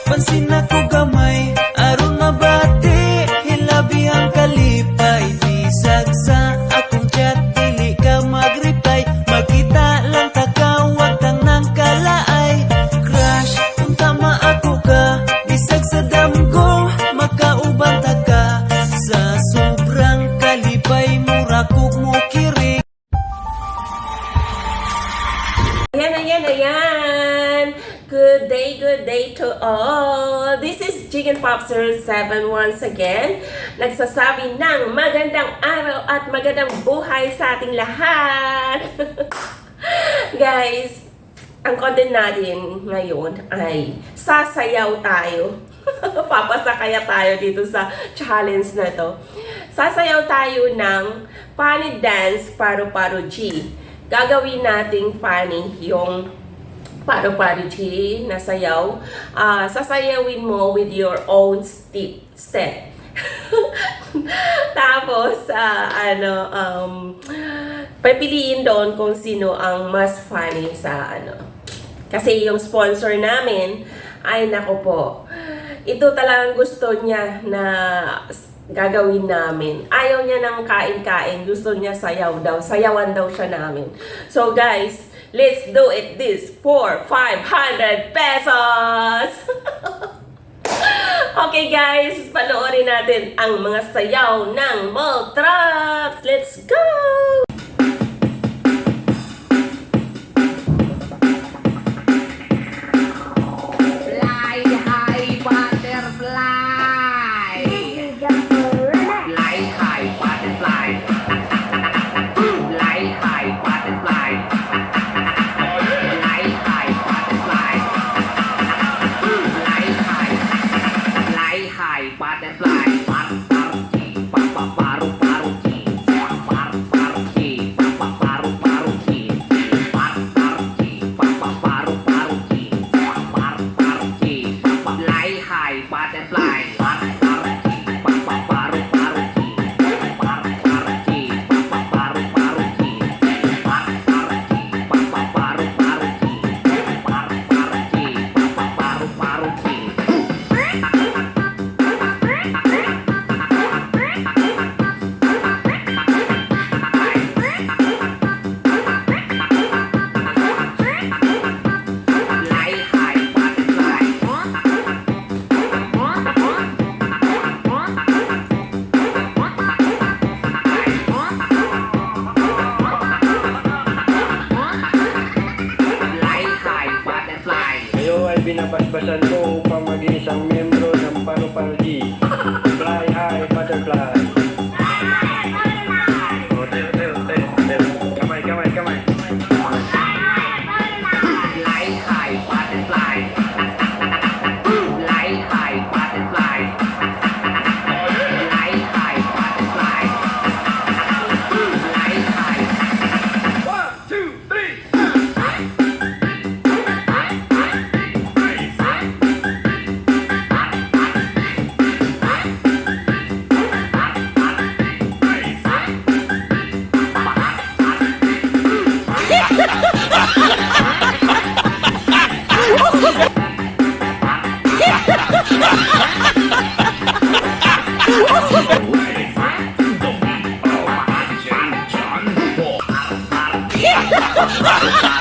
pansin ako gamay, aron mabati, hilabihang kalipay, bisag sa akong chat, dili ka mag-reply, magkita lang takawag tang nang kalaay. Crush, kung tama ako ka, bisag sa damgo, makauban ta ka, sa sobrang kalipay, mura kog mo kiri. Ayan. Good day to all. This is Chicken POP07 once again. Nagsasabi ng magandang araw at magandang buhay sa ating lahat. Guys, ang content natin ngayon ay sasayaw tayo. Papasakaya tayo dito sa challenge na to. Sasayaw tayo ng funny dance Paro Paro G. Gagawin nating funny yung Paro Paro G na sayaw. Sasayawin mo with your own step. Tapos, pipiliin doon kung sino ang mas funny sa Kasi yung sponsor namin, ay nako po, ito talagang gusto niya na gagawin namin. Ayaw niya ng kain-kain. Gusto niya sayaw daw. Sayawan daw siya namin. So guys, let's do it this for 500 pesos! Okay guys, panoorin natin ang mga sayaw ng Molftrops. Let's go! Binabasbasan ko upang maging isang miyembro ng Paro Paro G. Fly high, butterfly. Kamay. Fly high, butterfly. Fly high, butterfly. Fly high, butterfly. Fly high. 1, 2, 3. Ha ha ha!